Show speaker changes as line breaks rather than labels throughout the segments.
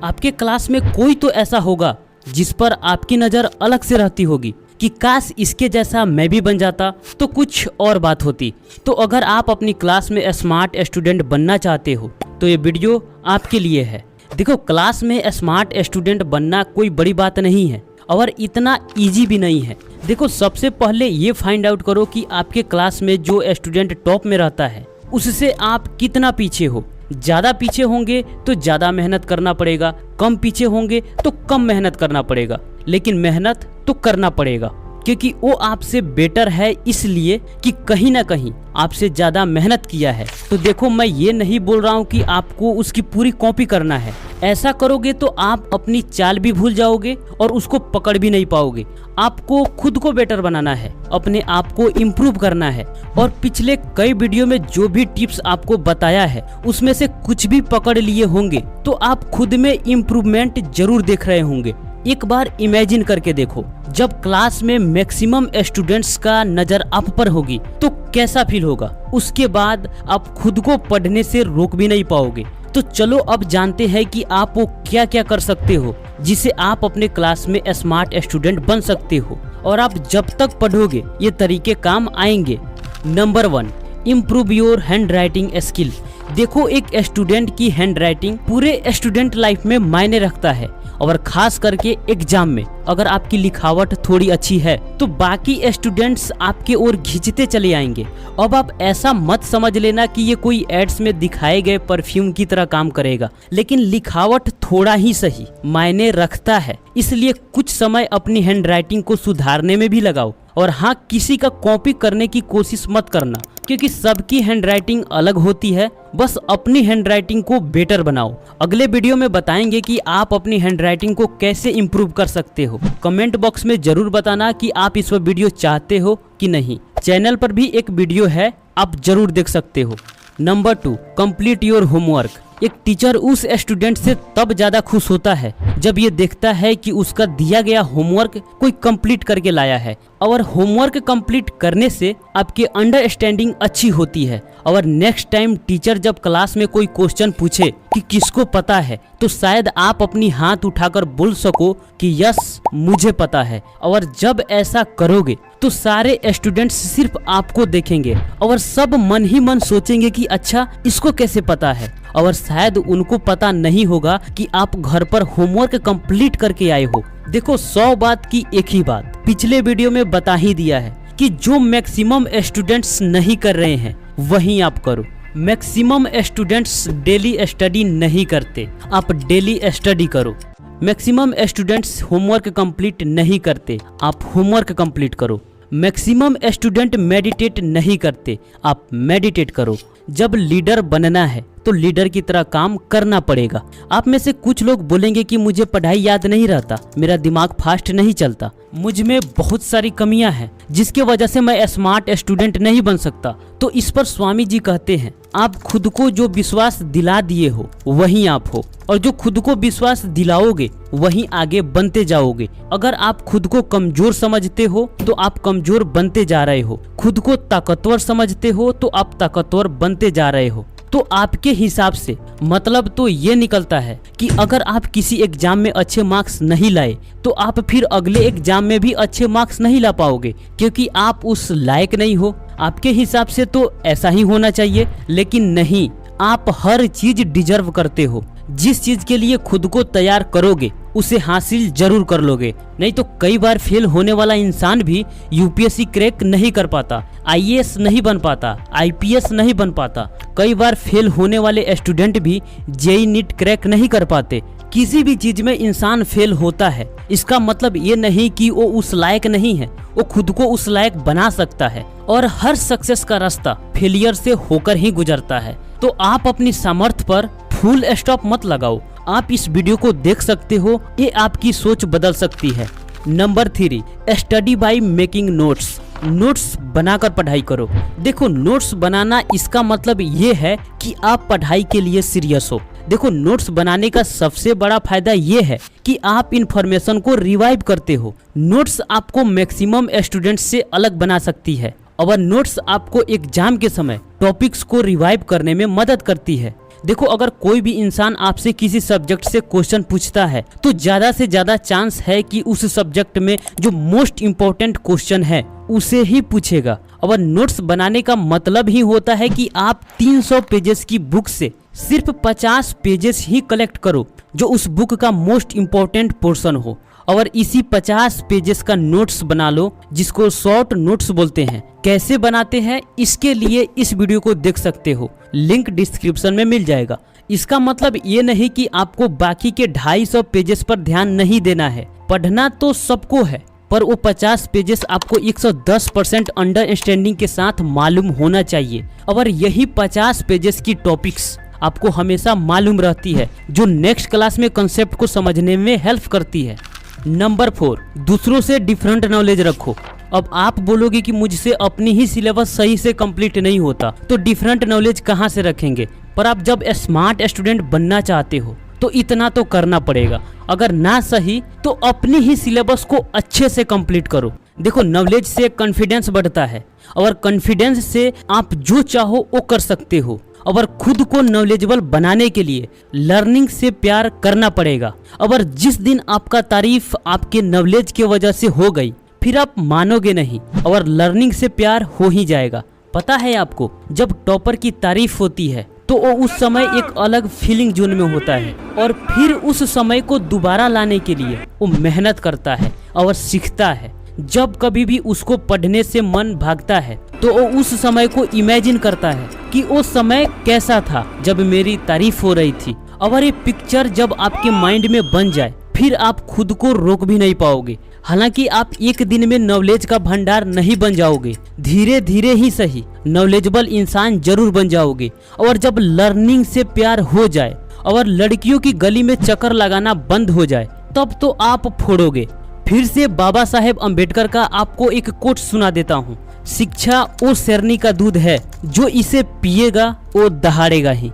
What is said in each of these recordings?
आपके क्लास में कोई तो ऐसा होगा जिस पर आपकी नज़र अलग से रहती होगी कि काश इसके जैसा मैं भी बन जाता तो कुछ और बात होती। तो अगर आप अपनी क्लास में स्मार्ट स्टूडेंट बनना चाहते हो तो ये वीडियो आपके लिए है। देखो, क्लास में स्मार्ट स्टूडेंट बनना कोई बड़ी बात नहीं है और इतना इजी भी नहीं है। देखो, सबसे पहले ये फाइंड आउट करो कि आपके क्लास में जो स्टूडेंट टॉप में रहता है उससे आप कितना पीछे हो। ज़्यादा पीछे होंगे तो ज़्यादा मेहनत करना पड़ेगा, कम पीछे होंगे तो कम मेहनत करना पड़ेगा, लेकिन मेहनत तो करना पड़ेगा क्योंकि वो आपसे बेटर है, इसलिए कि कहीं ना कहीं आपसे ज़्यादा मेहनत किया है। तो देखो, मैं ये नहीं बोल रहा हूँ कि आपको उसकी पूरी कॉपी करना है। ऐसा करोगे तो आप अपनी चाल भी भूल जाओगे और उसको पकड़ भी नहीं पाओगे। आपको खुद को बेटर बनाना है, अपने आप को इम्प्रूव करना है। और पिछले कई वीडियो में जो भी टिप्स आपको बताया है उसमें से कुछ भी पकड़ लिए होंगे तो आप खुद में इम्प्रूवमेंट जरूर देख रहे होंगे। एक बार इमेजिन करके देखो, जब क्लास में मैक्सिमम स्टूडेंट्स का नज़र आप पर होगी तो कैसा फील होगा। उसके बाद आप खुद को पढ़ने से रोक भी नहीं पाओगे। तो चलो अब जानते हैं कि आप वो क्या क्या कर सकते हो जिसे आप अपने क्लास में स्मार्ट स्टूडेंट बन सकते हो और आप जब तक पढ़ोगे ये तरीके काम आएंगे। Number 1, improve your hand writing skill. देखो, एक स्टूडेंट की हैंड राइटिंग पूरे स्टूडेंट लाइफ में मायने रखता है और खास करके एग्जाम में अगर आपकी लिखावट थोड़ी अच्छी है तो बाकी स्टूडेंट्स आपके ओर खींचते चले आएंगे। अब आप ऐसा मत समझ लेना कि ये कोई एड्स में दिखाए गए परफ्यूम की तरह काम करेगा, लेकिन लिखावट थोड़ा ही सही मायने रखता है। इसलिए कुछ समय अपनी हैंड राइटिंग को सुधारने में भी लगाओ। और हाँ, किसी का कॉपी करने की कोशिश मत करना क्योंकि सबकी हैंड राइटिंग अलग होती है। बस अपनी हैंड राइटिंग को बेटर बनाओ। अगले वीडियो में बताएंगे कि आप अपनी हैंड राइटिंग को कैसे इम्प्रूव कर सकते हो। कमेंट बॉक्स में जरूर बताना कि आप इस वीडियो चाहते हो कि नहीं। चैनल पर भी एक वीडियो है, आप जरूर देख सकते हो। Number 2, complete your homework. एक टीचर उस स्टूडेंट से तब ज़्यादा खुश होता है जब ये देखता है कि उसका दिया गया होमवर्क कोई कंप्लीट करके लाया है। और होमवर्क कंप्लीट करने से आपकी अंडरस्टैंडिंग अच्छी होती है और नेक्स्ट टाइम टीचर जब क्लास में कोई क्वेश्चन पूछे कि किसको पता है तो शायद आप अपनी हाथ उठाकर बोल सको कि यस, मुझे पता है। और जब ऐसा करोगे तो सारे स्टूडेंट्स सिर्फ आपको देखेंगे और सब मन ही मन सोचेंगे कि अच्छा, इसको कैसे पता है। और शायद उनको पता नहीं होगा कि आप घर पर होमवर्क कंप्लीट करके आए हो। देखो, 100 बात की एक ही बात पिछले वीडियो में बता ही दिया है कि जो मैक्सिमम स्टूडेंट्स नहीं कर रहे हैं वही आप करो। मैक्सिमम स्टूडेंट्स डेली स्टडी नहीं करते, आप डेली स्टडी करो। मैक्सिमम स्टूडेंट्स होमवर्क कंप्लीट नहीं करते, आप होमवर्क कंप्लीट करो। मैक्सिमम स्टूडेंट मेडिटेट नहीं करते, आप मेडिटेट करो। जब लीडर बनना है तो लीडर की तरह काम करना पड़ेगा। आप में से कुछ लोग बोलेंगे कि मुझे पढ़ाई याद नहीं रहता, मेरा दिमाग फास्ट नहीं चलता, मुझ में बहुत सारी कमियां हैं जिसके वजह से मैं स्मार्ट स्टूडेंट नहीं बन सकता। तो इस पर स्वामी जी कहते हैं, आप खुद को जो विश्वास दिला दिए हो वही आप हो और जो खुद को विश्वास दिलाओगे वहीं आगे बनते जाओगे। अगर आप खुद को कमजोर समझते हो तो आप कमजोर बनते जा रहे हो, खुद को ताकतवर समझते हो तो आप ताकतवर बनते जा रहे हो। तो आपके हिसाब से मतलब तो ये निकलता है कि अगर आप किसी एग्जाम में अच्छे मार्क्स नहीं लाए तो आप फिर अगले एग्जाम में भी अच्छे मार्क्स नहीं ला पाओगे क्योंकि आप उस लायक नहीं हो। आपके हिसाब से तो ऐसा ही होना चाहिए, लेकिन नहीं, आप हर चीज डिजर्व करते हो। जिस चीज के लिए खुद को तैयार करोगे उसे हासिल जरूर कर लोगे। नहीं तो कई बार फेल होने वाला इंसान भी यूपीएससी क्रैक नहीं कर पाता, आईएएस नहीं बन पाता, आईपीएस नहीं बन पाता। कई बार फेल होने वाले स्टूडेंट भी जेईई नीट क्रैक नहीं कर पाते। किसी भी चीज में इंसान फेल होता है, इसका मतलब ये नहीं कि वो उस लायक नहीं है, वो खुद को उस लायक बना सकता है। और हर सक्सेस का रास्ता फेलियर से होकर ही गुजरता है। तो आप अपनी सामर्थ्य पर फुल स्टॉप मत लगाओ। आप इस वीडियो को देख सकते हो, ये आपकी सोच बदल सकती है। Number 3, study by making notes. Notes बनाकर पढ़ाई करो। देखो, नोट्स बनाना इसका मतलब ये है कि आप पढ़ाई के लिए सीरियस हो। देखो, नोट्स बनाने का सबसे बड़ा फायदा ये है कि आप इन्फॉर्मेशन को रिवाइव करते हो। नोट्स आपको मैक्सिमम स्टूडेंट्स से अलग बना सकती है और नोट्स आपको एग्जाम के समय टॉपिक्स को रिवाइव करने में मदद करती है। देखो, अगर कोई भी इंसान आपसे किसी सब्जेक्ट से क्वेश्चन पूछता है तो ज्यादा से ज्यादा चांस है कि उस सब्जेक्ट में जो मोस्ट इम्पोर्टेंट क्वेश्चन है उसे ही पूछेगा। और नोट्स बनाने का मतलब ही होता है कि आप 300 पेजेस की बुक से सिर्फ 50 पेजेस ही कलेक्ट करो जो उस बुक का मोस्ट इम्पोर्टेंट पोर्शन हो, और इसी 50 पेजेस का नोट्स बना लो, जिसको शॉर्ट नोट्स बोलते हैं। कैसे बनाते हैं इसके लिए इस वीडियो को देख सकते हो, लिंक डिस्क्रिप्शन में मिल जाएगा। इसका मतलब ये नहीं कि आपको बाकी के 250 पेजेस पर ध्यान नहीं देना है, पढ़ना तो सबको है, पर वो 50 पेजेस आपको 110% अंडरस्टैंडिंग के साथ मालूम होना चाहिए। और यही 50 पेजेस की टॉपिक्स आपको हमेशा मालूम रहती है, जो नेक्स्ट क्लास में कंसेप्ट को समझने में हेल्प करती है। नंबर 4, दूसरों से डिफरेंट नॉलेज रखो। अब आप बोलोगे कि मुझसे अपनी ही सिलेबस सही से कंप्लीट नहीं होता, तो डिफरेंट नॉलेज कहाँ से रखेंगे। पर आप जब स्मार्ट स्टूडेंट बनना चाहते हो तो इतना तो करना पड़ेगा, अगर ना सही तो अपनी ही सिलेबस को अच्छे से कंप्लीट करो। देखो, नॉलेज से कॉन्फिडेंस बढ़ता है, और कॉन्फिडेंस से आप जो चाहो वो कर सकते हो। और खुद को नॉलेजेबल बनाने के लिए लर्निंग से प्यार करना पड़ेगा। और जिस दिन आपका तारीफ आपके नॉलेज की वजह से हो गई, फिर आप मानोगे नहीं और लर्निंग से प्यार हो ही जाएगा। पता है आपको, जब टॉपर की तारीफ होती है तो वो उस समय एक अलग फीलिंग जोन में होता है, और फिर उस समय को दोबारा लाने के लिए वो मेहनत करता है और सीखता है। जब कभी भी उसको पढ़ने से मन भागता है तो वो उस समय को इमेजिन करता है कि वो समय कैसा था जब मेरी तारीफ हो रही थी। और ये पिक्चर जब आपके माइंड में बन जाए, फिर आप खुद को रोक भी नहीं पाओगे। हालांकि आप एक दिन में नॉलेज का भंडार नहीं बन जाओगे, धीरे धीरे ही सही नॉलेजेबल इंसान जरूर बन जाओगे। और जब लर्निंग से प्यार हो जाए और लड़कियों की गली में चक्कर लगाना बंद हो जाए, तब तो आप फोड़ोगे। फिर से बाबा साहेब अम्बेडकर का आपको एक कोट सुना देता हूँ, शिक्षा वो शेरनी का दूध है, जो इसे पिएगा वो दहाड़ेगा ही।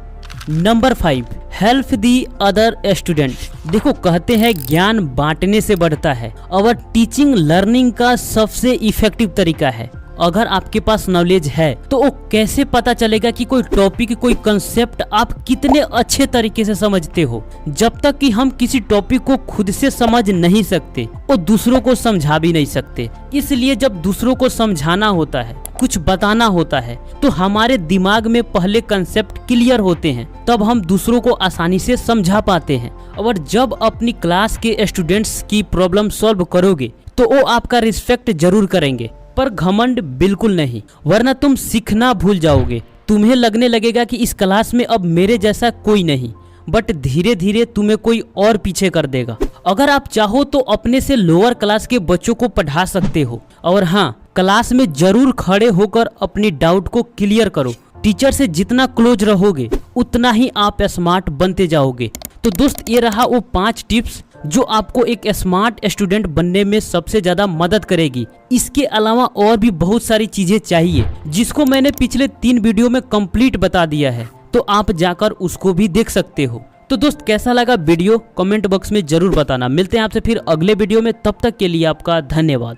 Number 5, help the other student. देखो, कहते हैं ज्ञान बांटने से बढ़ता है, और टीचिंग लर्निंग का सबसे इफेक्टिव तरीका है। अगर आपके पास नॉलेज है तो वो कैसे पता चलेगा कि कोई टॉपिक, कोई कंसेप्ट आप कितने अच्छे तरीके से समझते हो। जब तक कि हम किसी टॉपिक को खुद से समझ नहीं सकते और दूसरों को समझा भी नहीं सकते। इसलिए जब दूसरों को समझाना होता है, कुछ बताना होता है, तो हमारे दिमाग में पहले कंसेप्ट क्लियर होते हैं, तब हम दूसरों को आसानी से समझा पाते हैं। और जब अपनी क्लास के स्टूडेंट्स की प्रॉब्लम सॉल्व करोगे तो वो आपका रिस्पेक्ट जरूर करेंगे, पर घमंड बिल्कुल नहीं, वरना तुम सीखना भूल जाओगे। तुम्हें लगने लगेगा कि इस क्लास में अब मेरे जैसा कोई नहीं, बट धीरे धीरे तुम्हें कोई और पीछे कर देगा। अगर आप चाहो तो अपने से लोअर क्लास के बच्चों को पढ़ा सकते हो, और हाँ, क्लास में जरूर खड़े होकर अपनी डाउट को क्लियर करो। टीचर से जितना क्लोज रहोगे उतना ही आप स्मार्ट बनते जाओगे। तो दोस्त, ये रहा वो 5 टिप्स जो आपको एक स्मार्ट स्टूडेंट बनने में सबसे ज्यादा मदद करेगी। इसके अलावा और भी बहुत सारी चीजें चाहिए, जिसको मैंने पिछले 3 वीडियो में कंप्लीट बता दिया है, तो आप जाकर उसको भी देख सकते हो। तो दोस्त, कैसा लगा वीडियो कमेंट बॉक्स में जरूर बताना। मिलते हैं आपसे फिर अगले वीडियो में, तब तक के लिए आपका धन्यवाद।